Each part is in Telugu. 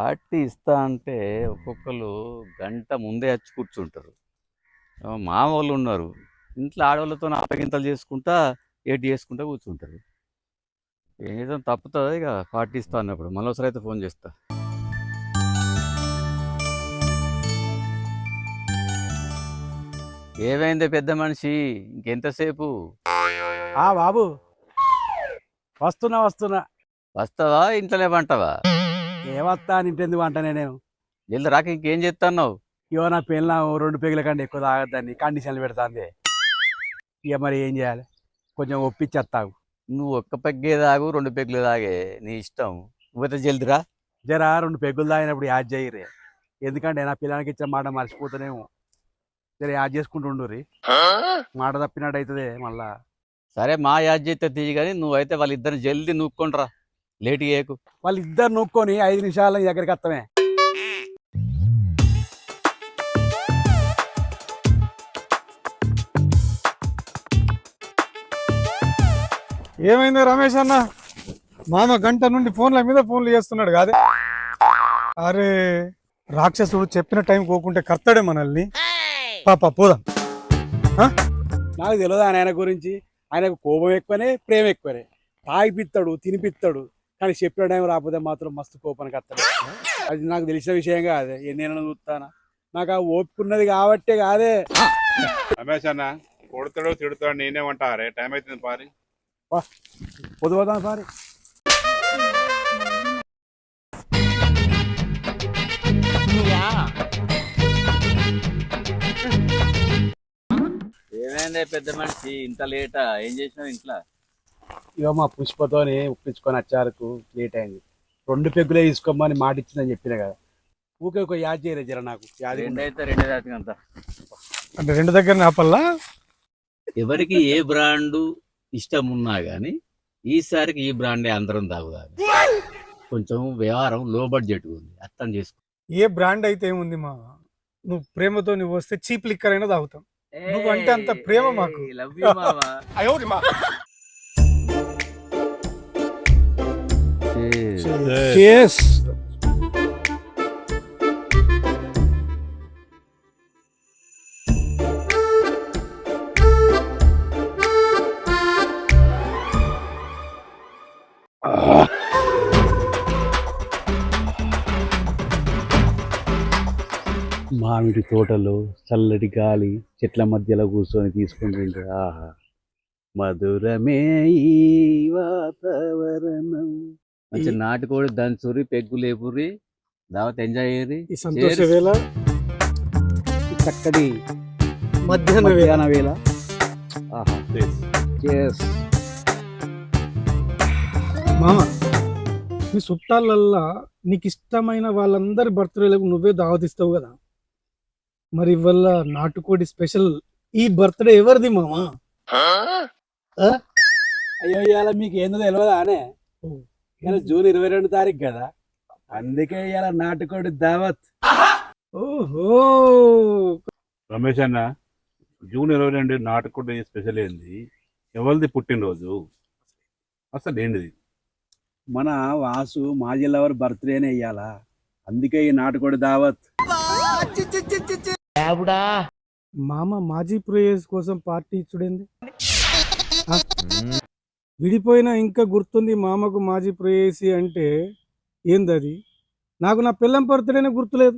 పార్టీ ఇస్తా అంటే ఒక్కొక్కరు గంట ముందే వచ్చి కూర్చుంటారు. మా వాళ్ళు ఉన్నారు ఇంట్లో ఆడవాళ్ళతో అప్పగింతలు చేసుకుంటా ఏటి చేసుకుంటా కూర్చుంటారు. ఏదో తప్పుతుందా ఇక పార్టీ ఇస్తా అన్నప్పుడు మరోసారి అయితే ఫోన్ చేస్తా. ఏమైంది పెద్ద మనిషి, ఇంకెంతసేపు? బాబు వస్తున్నా వస్తున్నా. వస్తావా ఇంట్లోనే పంటవా? ఏవత్తా అని ఇంటెందుకు అంటానే నేను. జల్ది రాక ఇంకేం చేస్తున్నావు? ఇవో నా పెళ్ళ 2 పెగుల కంటే ఎక్కువ తాగద్దని కండిషన్లు పెడతాంది. ఇక మరి ఏం చేయాలి, కొంచెం ఒప్పించేస్తావు. నువ్వు ఒక్క పెగ్గే తాగు 2 పెగ్గులు తాగే నీ ఇష్టం. నువ్వైతే జల్దిరా. జరా 2 పెగ్గులు తాగినప్పుడు యాడ్ చేయరే, ఎందుకంటే నా పిల్లలకి ఇచ్చిన మాట మర్చిపోతానేమో. జర యాడ్ చేసుకుంటూ ఉండుర్రి, మాట తప్పినట్టు అవుతుంది మళ్ళా. సరే మా యాద్ చేస్తే తీయి, కానీ నువ్వైతే వాళ్ళిద్దరిని జల్దీ నూక్కొనిరా, లేట్ చేయకు. వాళ్ళిద్దరు నూక్కొని 5 నిమిషాల్లో నీ దగ్గరికి వస్తామే. ఏమైంది రమేష్ అన్న? మామ గంట నుండి ఫోన్ల మీద ఫోన్లు చేస్తున్నాడు కాదే. అరే రాక్షసుడు చెప్పిన టైం పోకుంటే కర్తాడే మనల్ని. పాప పోదాం. నాకు తెలియదు ఆయన గురించి. ఆయనకు కోపం ఎక్కువనే, ప్రేమ ఎక్కువనే. తాగిపిస్తాడు, తినిపిస్తాడు, కానీ చెప్పిన టైం రాకపోతే మాత్రం మస్తు కోపానికి వస్తాడు. అది నాకు తెలిసిన విషయం కాదే, ఎన్నైనా చూస్తానా. నాకు ఆ ఓపుకున్నది కాబట్టే కాదే. రమేష్ అన్న కొడతాడు తిడతాడు నేనేమంటారే, టైం అవుతుంది పారి. పొద్దుపోతాను సారీ. ఏమైంది పెద్ద మనిషి, ఇంత లేటా? ఏం చేసినావు ఇంట్లో? ఇక మా పుష్పతోని ఒప్పించుకొని వచ్చారకు లేట్ అయింది. 2 పెగ్గులే తీసుకోమని మాట ఇచ్చిందని చెప్పిన కదా. ఊకే ఒక యాద్ చేయలే జర నాకు. రెండైతే 2 దాటికంత. అంటే 2 దగ్గర ఆపల్లా. ఎవరికి ఏ బ్రాండు ఇష్టం ఉన్నా కానీ ఈసారికి ఈ బ్రాండే అందరం తాగుదాం. కొంచెం వ్యవహారం లో బడ్జెట్ ఉంది, అర్థం చేసుకో. ఏ బ్రాండ్ అయితే ఏముంది మా, నువ్వు ప్రేమతో నువ్వు వస్తే చీప్ లిక్కర్ అయినా తాగుతాం. నువ్వంటే అంత ప్రేమ మాకు. లవ్ యూ మావా. Cheers. మామిడి తోటలో చల్లటి గాలి, చెట్ల మధ్యలో కూర్చొని తీసుకుంటుంటే ఆహా మధురమే ఈ వాతావరణం. మంచి నాటుకోడి దంచురి, పెగ్గు లేపురి, దావత్ ఎంజాయ్ అయ్యేది. ఈ సంతోష వేళ, చక్కటి మధ్యాహ్న వేళ. ఆహా Cheers. మామ, నీ చుట్టాలల్లా నీకు ఇష్టమైన వాళ్ళందరి బర్త్డేలకు నువ్వే దావతిస్తావు కదా. మరి ఇవాళ నాటుకోడి స్పెషల్. ఈ బర్త్డే ఎవరిది మామా? అయ్యో ఇవాళ మీకు ఏందో తెలియదా అనే, ఇలా జూన్ 22 తారీఖు కదా, అందుకే ఇలా నాటుకోడి దావత్. ఓహో, రమేష్ అన్న జూన్ 22 నాటుకోడి స్పెషల్ ఏంది? ఎవరిది పుట్టినరోజు అసలు ఏంటిది? మన వాసు మాజీ లవర్ బర్త్డేనే ఇయ్యాలా, అందుకే ఈ నాటుకోడి దావత్. మామ మాజీ ప్రేయర్స్ కోసం పార్టీ ఇచ్చుడేంది? విడిపోయినా ఇంకా గుర్తుంది మామకు మాజీ ప్రేయసి అంటే. ఏందది? నాకు నా పిల్లం బర్త్డేనే గుర్తులేదు.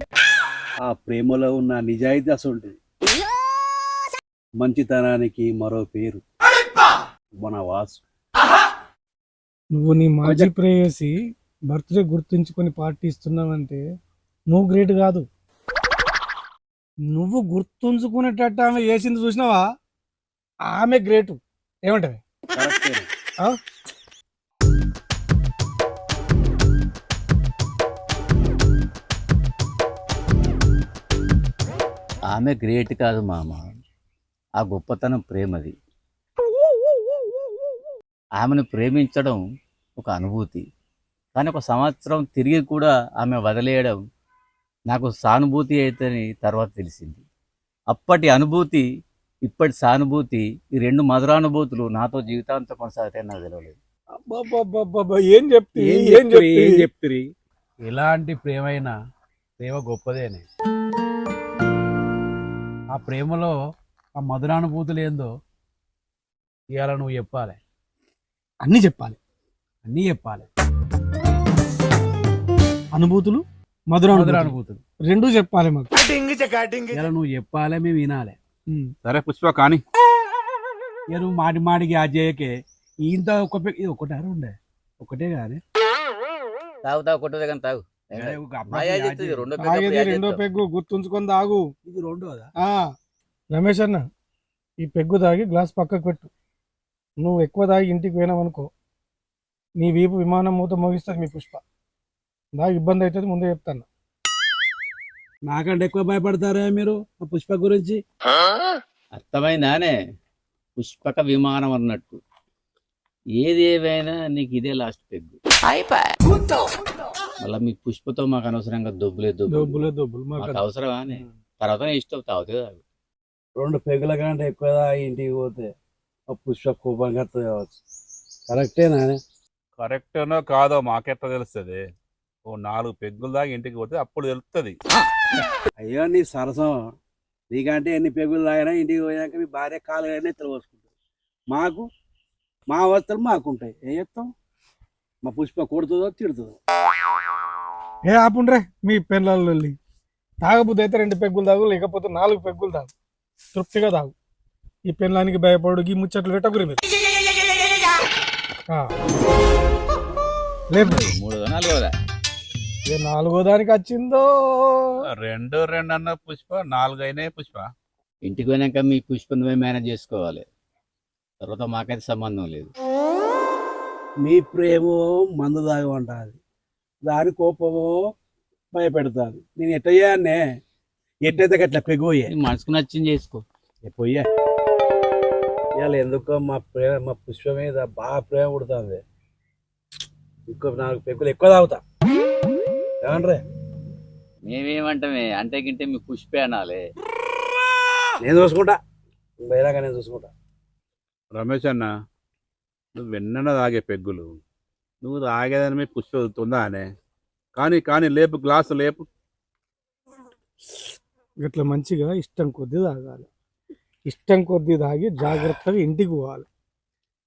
ఆ ప్రేమలో ఉన్న నిజాయితీ అసలు మంచితనానికి మరో పేరు మన వాసు. నువ్వు నీ మాజీ ప్రేయసి బర్త్డే గుర్తుంచుకొని పార్టీ ఇస్తున్నావంటే నువ్వు గ్రేట్ కాదు. నువ్వు గుర్తుంచుకునేటట్టు ఆమె చేసింది చూసినావా, ఆమె గ్రేటు. ఏమంటారు? ఆమె గ్రేట్ కాదు మామ, ఆ గొప్పతనం ప్రేమది. ఆమెను ప్రేమించడం ఒక అనుభూతి, కానీ 1 సంవత్సరం తిరిగి కూడా ఆమె వదిలేయడం నాకు సానుభూతి అయితేని తర్వాత తెలిసింది. అప్పటి అనుభూతి, ఇప్పటి సానుభూతి, ఈ 2 మధురానుభూతులు నాతో జీవితాంతం కొనసాగుతాయని నాకు తెలియలేదు. ఏం చెప్తుంది? ఎలాంటి ప్రేమైనా ప్రేమ గొప్పదేనే. ఆ ప్రేమలో ఆ మధురానుభూతులు ఏందో ఇవాళ నువ్వు చెప్పాలి, అన్నీ చెప్పాలి. అన్నీ చెప్పాలి. అనుభూతులు మధుర మధురానుభూతులు రెండూ చెప్పాలి మాకు. ఇలా నువ్వు చెప్పాలి, మేము వినాలి. సరే పుష్ప కానీ ఇక నువ్వు మాటి మాటికి ఆ చేయకే. ఇంత ఇది ఒకటే ఉండే ఒకటే కానీ తాగు కొట్టదే కానీ తాగు. రెండో పెగ్గు గుర్తుంచుకొని తాగు. ఇది రెండోదా? రమేష్ అన్న, ఈ పెగ్గు తాగి గ్లాస్ పక్కకు పెట్టు. నువ్వు ఎక్కువ తాగి ఇంటికి పోయినావనుకో, నీ వీపు విమానం మూత మోగిస్తుంది మీ పుష్ప. నాకు ఇబ్బంది అవుతుంది, ముందే చెప్తాను. నాకంటే ఎక్కువ భయపడతారా మీరు ఆ పుష్ప గురించి? అర్థమైందానే, పుష్పక విమానం అన్నట్టు. ఏది ఏవైనా నీకు ఇదే లాస్ట్ పెగ్గు. మళ్ళీ మీ పుష్పతో మాకు అనవసరంగా దొబ్బులు మాకు అవసరమా అని తర్వాత నీ ఇష్టం తాగుతుంది. 2 పెగ్గుల కంటే ఎక్కువ తాగి ఇంటికి పోతే ఆ పుష్ప కోపంగా కావచ్చు. కరెక్టేనా? కరెక్టనో కాదో మాకెట్లా తెలుస్తుంది? ఓ 4 పెగ్గులు దాకా ఇంటికి పోతే అప్పుడు తెలుస్తుంది. అయ్యో నీ సరసం. నీకంటే ఎన్ని పెగ్గులు తాగినా ఇంటికి పోయాక మీ భార్య కాలు ఎత్తులు పోసుకుంటారు. మాకు మా అవస్థలు మాకుంటాయి. ఏం చెప్తాం? మా పుష్ప కొడుతుందో తిడుతుందో. ఏ ఆపుండ్రే మీ పెళ్ళల్లో. తాగబుద్ధి అయితే 2 పెగ్గులు తాగు, లేకపోతే 4 పెగ్గులు తాగు. తృప్తిగా తాగు. ఈ పెళ్ళానికి భయపడు, ఈ ముచ్చట్లు పెట్టకురి మీరు. లేదు 4వ దానికి వచ్చిందో 2 అన్న పుష్ప 4 అయినాయి పుష్ప. ఇంటికి పోయినాక మీ పుష్ప నువ్వే మేనేజ్ చేసుకోవాలి. తర్వాత మాకైతే సంబంధం లేదు. మీ ప్రేమో మందు తాగమంటుంది, దాని కోపమో భయపెడతాను. నేను ఎట్టయ్యానే ఎట్టయితే అట్లా పెగ్గోయే. నీ మనసుకు నచ్చింది చేసుకో. పోయా ఇవాళ ఎందుకో మా పుష్ప మీద బాగా ప్రేమ పుడుతుంది. ఇంకో 4 పెగ్గులు ఎక్కువ తాగుతా. ఏమంటారే? మేమేమంటామే అంటే గింటే మీ పుష్పే అనాలి. నేను చూసుకుంటా, బయలాగా నేను చూసుకుంటా. రమేష్ అన్న, నువ్వు వెన్న తాగే పెగ్గులు నువ్వు తాగేదని మీ పుష్ప వదులుతుందా అనే? కానీ లేపు, గ్లాసు లేపు. ఇట్లా మంచిగా ఇష్టం కొద్దీ తాగాలి. ఇష్టం కొద్దీ తాగి జాగ్రత్తగా ఇంటికి పోవాలి.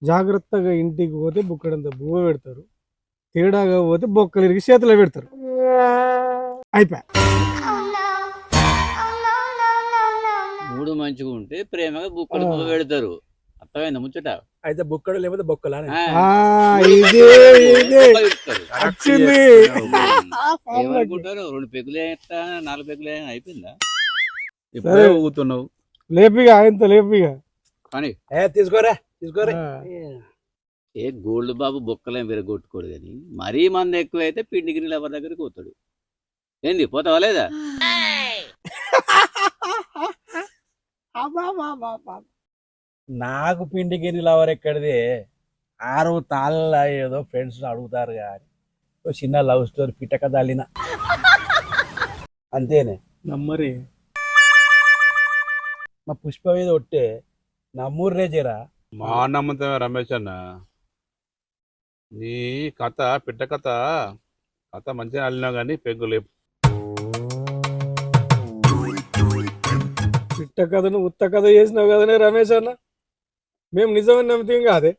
జాగ్రత్తగా ఇంటికి పోతే బుక్కడంత బువ్వ పెడతారు, తేడాగా పోతే బొక్కలు ఇరిగి చేతిలో పెడతారు. అయిపోయా. మూడు మంచిగా ఉంటే ప్రేమగా బుక్కలు పువ్వు పెడతారు. అర్థమైందా ముచ్చట? అయితే బుక్కడు లేకపోతే బొక్కలా? ఏమనుకుంటారు? 2 పెగ్గులే 4 పెగ్గులే అయిపోయిందా? ఇప్పుడే ఊగుతున్నావు. లేపిగా ఆయనతో లేపిగా. కానీ తీసుకోరా. ఏ గోల్డ్ బాబు బొక్కలేం విరగొట్టుకోడు కానీ మరీ మంది ఎక్కువ అయితే పిండిగిరి ఎవరి దగ్గరికి పోతాడు. ఏంది పోతావా లేదా? నాకు పిండిగిరి లవర్ ఎక్కడిది? 6 తాళ్ళ ఏదో ఫ్రెండ్స్ అడుగుతారు కానీ చిన్న లవ్ స్టోరీ పిట్టక తల్లిన అంతేనే. నమ్మరే మా పుష్ప మీద ఒట్టే నమ్మూర్రే జరా. మా నమ్మతమే రమేష్ అన్న. నీ కథ పిట్ట కథ మంచిగా అల్లినావు కానీ పెగ్గు లేపు. పిట్ట కథను ఉత్త కథ చేసినావు కదనే రమేష్ అన్న. మేము నిజమని నమ్మితే కాదే.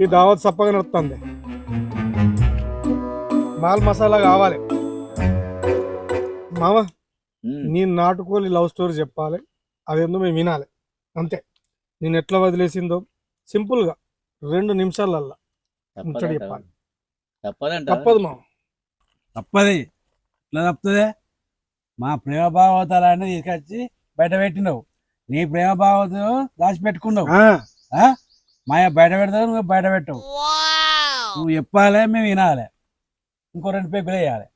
ఈ దావత్ సప్పగా నడుస్తుంది. మాల్ మసాలా కావాలి మామ. నీ నాటుకోలి లవ్ స్టోరీ చెప్పాలి, అదేందో మేము వినాలి అంతే. నేను ఎట్లా వదిలేసిందో సింపుల్గా 2 నిమిషాలల్లా ముచ్చట చెప్పాలి. తప్పదు మామ, తప్పది. ఇట్లా తప్పుతుందే? మా ప్రేమ భావతాలన్నీ తీసుకొచ్చి బయట పెట్టినావు. నీ ప్రేమ భావతం దాచిపెట్టుకున్నావు. మా బయట పెడతావు, నువ్వు బయట పెట్టవు. నువ్వు చెప్పాలి, మేము వినాలి. ఇంకో 2 పెగ్గులు వేయాలి.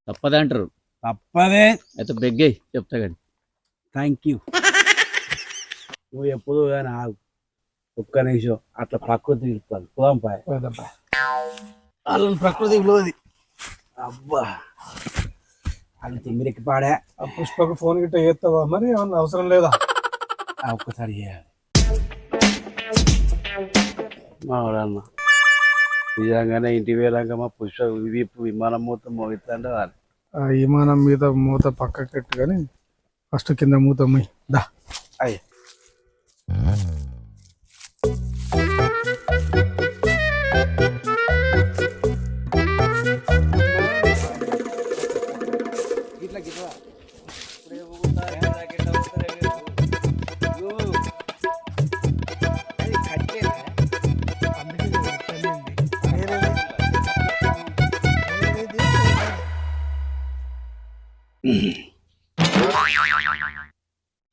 తప్పదంటారు. తప్పదే. అయితే బెగ్గే చెప్తా కానీ. Thank you. నువ్వు ఎప్పుడు కానీ ఆగు, ఒక్క నిమిషం అట్లా ప్రకృతి తిరుగుతాను. పోదాంపాయ వాళ్ళని ప్రకృతి లోది. అబ్బా వాళ్ళు తిమ్మిరెక్కి పాడా. ఆ పుష్పకు ఫోన్ గిట్ట చేస్తావా మరి? ఏమన్నా అవసరం లేదా? ఒక్కసారి చేయాలి. మామూలన్న నిజంగానే ఇంటికి వెళ్ళాక మా పుష్ప విప్పు విమానం మూత మోగిస్తుంటే వాళ్ళు ఆ విమానం మీద మూత పక్కకెట్టు కానీ ఫస్ట్ కింద మూత మొయ్యి దా. అయ్యి గిట్లా గిట్లా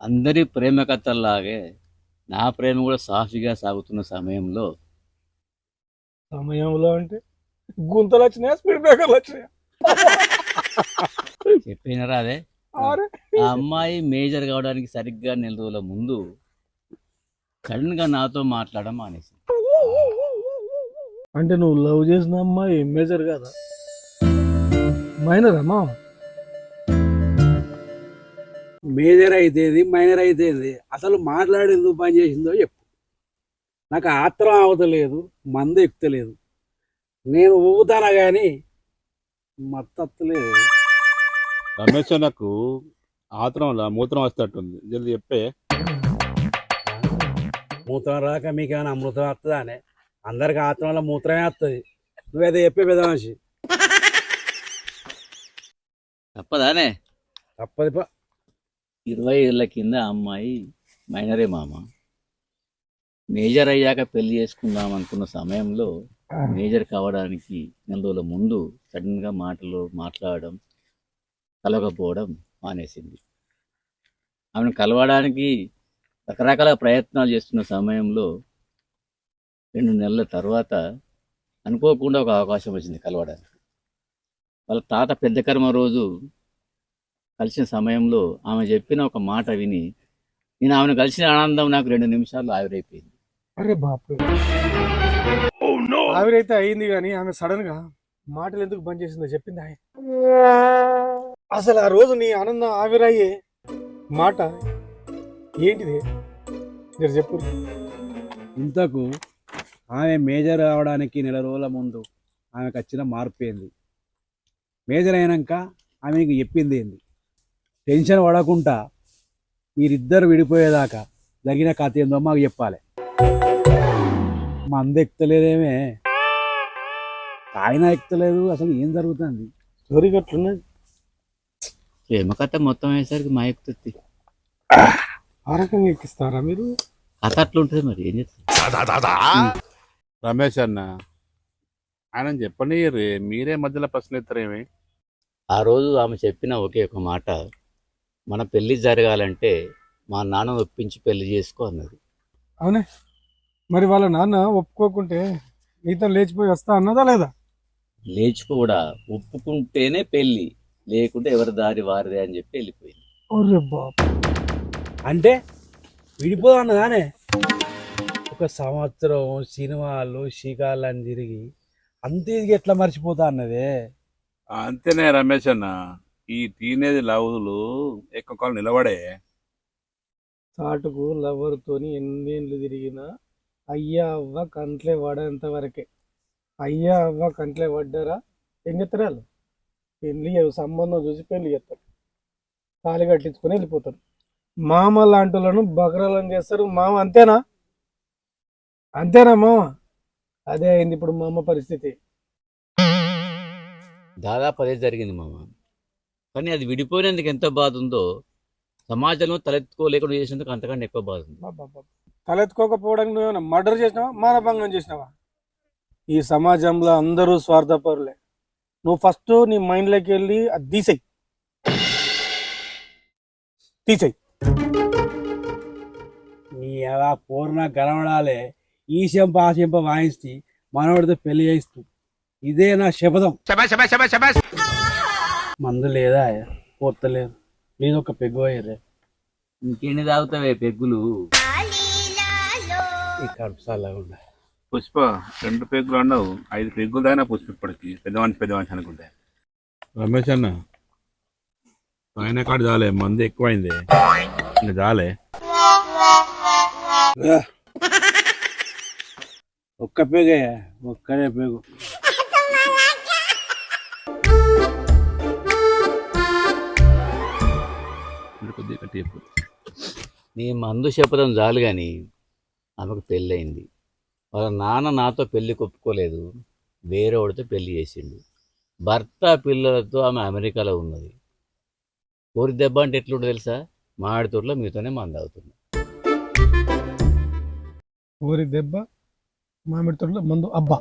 అందరి ప్రేమ కథల్లాగే నా ప్రేమ కూడా సాఫీగా సాగుతున్న సమయంలో సమయంలో అంటే గుంతలు వచ్చినాయా స్పీడ్ బ్రేకర్లు వచ్చినాయా? చెప్పినారా అదే అరే ఆ అమ్మాయి మేజర్ కావడానికి సరిగ్గా 4 రోజుల ముందు సడన్ గా నాతో మాట్లాడడం మానేసి అంటే నువ్వు లవ్ చేసిన అమ్మాయి మేజర్ కదా, మైనర్ అమ్మా? మేజర్ అయితేది మైనర్ అయితేది అసలు మాట్లాడి ఎందుకు పని చేసిందో చెప్పు. నాకు ఆత్రం అవతలేదు, మందు ఎక్కుతలేదు, నేను ఊగుతానా కానీ మత్తలేదు. రమేష్ నాకు ఆత్రంలో మూత్రం వస్తట్టుంది, జల్ది చెప్పే. మూత్రం రాక మీకేమైనా అమృతం వస్తుందా అని? అందరికి ఆత్రంలో మూత్రమే వస్తుంది. నువ్వేదో చెప్పే పెద్ద మనిషి. తప్పదానే తప్పది 20 ఏళ్ళ కింద ఆ అమ్మాయి మైనరే మామ. మేజర్ అయ్యాక పెళ్లి చేసుకుందాం అనుకున్న సమయంలో మేజర్ కావడానికి 4 రోజుల ముందు సడన్గా మాట్లాడడం కలవకపోవడం మానేసింది. ఆమెను కలవడానికి రకరకాల ప్రయత్నాలు చేస్తున్న సమయంలో 2 నెలల తర్వాత అనుకోకుండా ఒక అవకాశం వచ్చింది కలవడానికి. వాళ్ళ తాత పెద్ద కర్మ రోజు కలిసిన సమయంలో ఆమె చెప్పిన ఒక మాట విని నేను ఆమెను కలిసిన ఆనందం నాకు 2 నిమిషాల్లో ఆవిరైపోయింది. అరే బాపు, ఆవిరైతే అయింది కానీ ఆమె సడన్ గా మాటలు ఎందుకు బంద్ చేసిందో చెప్పింది ఆయన. అసలు ఆ రోజు నీ ఆనందం ఆవిరయ్యే మాట ఏంటిది మీరు చెప్పు. ఇంతకు ఆమె మేజర్ అవడానికి 4 రోజుల ముందు ఆమెకు వచ్చిన మార్పు ఏంది? మేజర్ అయినాక ఆమెకు చెప్పింది ఏంది? టెన్షన్ పడకుండా మీరిద్దరు విడిపోయేదాకా జరిగిన కథ ఏందో మాకు చెప్పాలి. మా అంద ఎక్కుతలేదేమే, ఆయన ఎక్కుతలేదు, అసలు ఏం జరుగుతుంది? స్టోరీ గట్లున్నది. ప్రేమ కథ మొత్తం అయ్యేసరికి మా ఎక్కుతుంది. ఆ రకంగా ఎక్కిస్తారా మీరు? కథ అట్లుంటుంది మరి ఏం చేస్తారు. రమేష్ అన్న ఆయన చెప్పని మీరే మధ్యలో ప్రశ్న ఎత్తారేమి? ఆ రోజు ఆమె చెప్పిన ఒకే ఒక మాట, మన పెళ్లి జరగాలంటే మా నాన్న ఒప్పించి పెళ్లి చేసుకో అన్నది. అవునే, మరి వాళ్ళ నాన్న ఒప్పుకోకుంటే నీతో లేచిపోయి వస్తా అన్నదా లేదా? లేచిపోడా, ఒప్పుకుంటేనే పెళ్లి, లేకుంటే ఎవరి దారి వారిదే అని చెప్పి వెళ్ళిపోయింది. ఒరే బాబు, అంటే విడిపోదన్నదానే. 1 సంవత్సరం సినిమాలు షికార్లని తిరిగి అంతే ఎట్లా మర్చిపోతా అన్నదే. అంతేనే రమేష్ అన్న, ఈ టీనేజ్ లవ్లు ఎక్కువ కాలం నిలబడే. చాటుకు లవర్తోని ఎన్నేళ్ళు తిరిగినా అయ్యా అవ్వ కంట్లే పడేంత వరకే. అయ్యా అవ్వ కంట్లే పడ్డారా ఏం చెప్తారు వాళ్ళు? పెళ్లి సంబంధం చూసి పెళ్లి చేస్తారు, తాళి కట్టించుకొని వెళ్ళిపోతారు. మామ లాంటి వాళ్ళను బకరాలను చేస్తారు. మామ అంతేనా? అంతేనా మామ? అదే అయింది ఇప్పుడు మా అమ్మ పరిస్థితి. దాదాపు అదే జరిగింది మామ. కానీ అది విడిపోయినందుకు ఎంత బాధ ఉందో సమాజంలో తలెత్తుకోలేకుండా చేసినందుకు అంతకంటే ఎక్కువ బాధ ఉంది. తలెత్తుకోకపోవడానికి నువ్వేమైనా మర్డర్ చేసినావా, మానభంగం చేసినావా? ఈ సమాజంలో అందరూ స్వార్థపరులే. నువ్వు ఫస్ట్ నీ మైండ్లోకి వెళ్ళి అది తీసేయి. నీ అలా పూర్ణ గనవడాలే ఈ చెంప ఆ చెంప వాయిస్తే మనవాడితో పెళ్లి చేస్తూ ఇదే నా శపథం. మందు లేదా పోతలేదు, ప్లీజ్ ఒక పెగ్గు అయ్యరే. ఇంకెన్ని తాగుతావే పెగ్గులు? ఈ కడుపు చల్లగా ఉండే. పుష్ప 2 పెగ్గులు అన్నావు, 5 పెగ్గులు దాకా పుష్ప ఇప్పటికి పెద్ద మనిషి అనుకుంటే. రమేష్ అన్న ఆయన కాడు చాలే, మంది ఎక్కువైంది ఇంకా చాలే. ఒక్క పేగే, ఒక్కడే పేగు. కొద్దిగా కట్టి చెప్పు. నీ మందు చెప్పడం చాలు కానీ ఆమెకు పెళ్ళయింది. వాళ్ళ నాన్న నాతో పెళ్లి ఒప్పుకోలేదు, వేరే వాడితో పెళ్లి చేసిండు. భర్త పిల్లలతో ఆమె అమెరికాలో ఉన్నది. కోరి దెబ్బ అంటే ఎట్లుండో తెలుసా? మామిడితోటలో మీతోనే మందు అవుతుంది. ఊరి దెబ్బ మామిడి తోటలో మందు అబ్బా.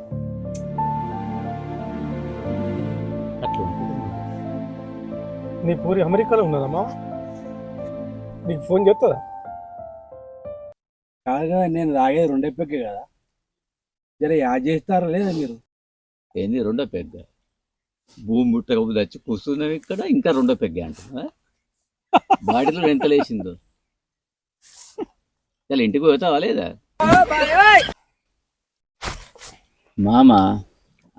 అట్లా ఉంటుంది. నీ పూరి అమెరికాలో ఉన్నదమ్మా, నీకు ఫోన్ చేస్తుందా? కాదు కదా, నేను తాగేది రెండే పెగ్గే కదా, జర యాడ్ చేస్తారా లేదా మీరు? ఏంది రెండో పెగ్గ? భూమి ముట్టకపోతే వచ్చి కూర్చున్నావు ఇక్కడ, ఇంకా రెండో పెగ్గే అంటున్నా. బాడీలో ఎంత లేచిందో. చాలా ఇంటికి పోతావా లేదా? మామ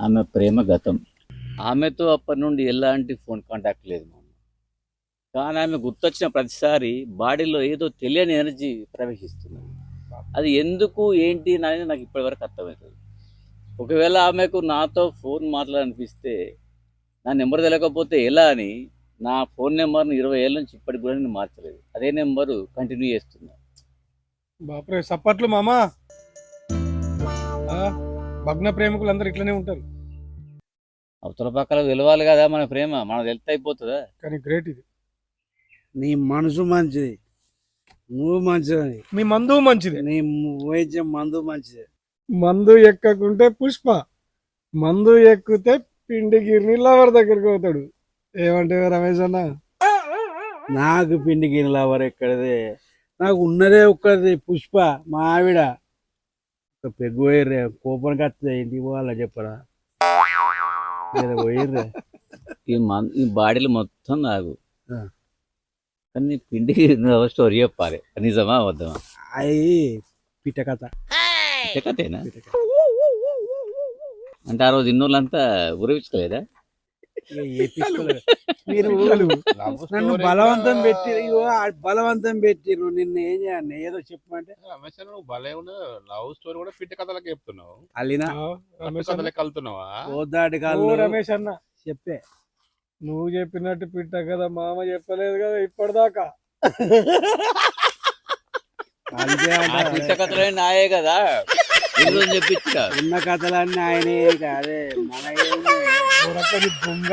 ఆమె ప్రేమ గతం. ఆమెతో అప్పటి నుండి ఎలాంటి ఫోన్ కాంటాక్ట్ లేదు మామ. కానీ ఆమె గుర్తొచ్చిన ప్రతిసారి బాడీలో ఏదో తెలియని ఎనర్జీ ప్రవేశిస్తున్నది. అది ఎందుకు ఏంటి అనేది నాకు ఇప్పటివరకు అర్థమవుతుంది. ఒకవేళ ఆమెకు నాతో ఫోన్ మాట్లాడాలనిపిస్తే నా నెంబర్ తెలియకపోతే ఎలా అని నా ఫోన్ నెంబర్ను 20 ఏళ్ళ నుంచి ఇప్పటికి కూడా నేను మార్చలేదు. అదే నెంబరు కంటిన్యూ చేస్తున్నా. బాపురే సప్పట్లు మామా. భగ్న ప్రేమికులు అందరు ఇట్లనే ఉంటారు. అవతల పక్కల తెలవాలి కదా మన ప్రేమ, మనకు తెలితే అయిపోతుందా? కానీ గ్రేట్ ఇది. నీ మనసు మంచిది, నువ్వు మంచిది, మీ మందు మంచిది. నీ వైద్యం మందు మంచిది. మందు ఎక్కకుంటే పుష్ప, మందు ఎక్కితే పిండిగిరిని లవర్ దగ్గరికి పోతాడు. ఏమంటే రమేష్ అన్న? నాకు పిండి గిన్నెల ఎవరు ఎక్కడదే, నాకు ఉన్నదే ఒక్కది పుష్ప, మా ఆవిడ. ఒక పెగ్గు పోయిర్రే, కోపానికి వస్తుంది, ఇంటికి పోవాలా చెప్పరా? పోయిర్రే. ఈ బాడీలు మొత్తం నాకు. ఆ. కానీ పిండి స్టోరీ చెప్పాలి, నిజమా వద్దమా? అయి పిట్ట కథ. కథేనా? అంటే ఆ రోజు ఇన్నోళ్ళంతా ఉరవించుకోలేదా? ఇక ఏపిచ్చుకోలేదు. మీరు నన్ను బలవంతం పెట్టిరు, బలవంతం పెట్టిరు. నిన్న ఏం చేయాలి? ఏదో చెప్పమంటే రమేష్ అన్న, నువ్వు భలే ఉన్న లవ్ స్టోరీ కూడా పిట్ట కథలకు చెప్తున్నావు. అల్లినా కథలకి వెళ్తున్నావా? పోద్దాటి ఓ కాళ్ళు రమేష్ అన్న, చెప్పే. నువ్వు చెప్పినట్టు పిట్ట కదా, మామ చెప్పలేదు కదా ఇప్పటిదాకా. అంతే ఆ పిట్ట కథలే నాయే కదా, ఎందుకు చెప్పించా? ఉన్న కథలన్నీ ఆయనే. అదే మన ఓ రకం దొంగ.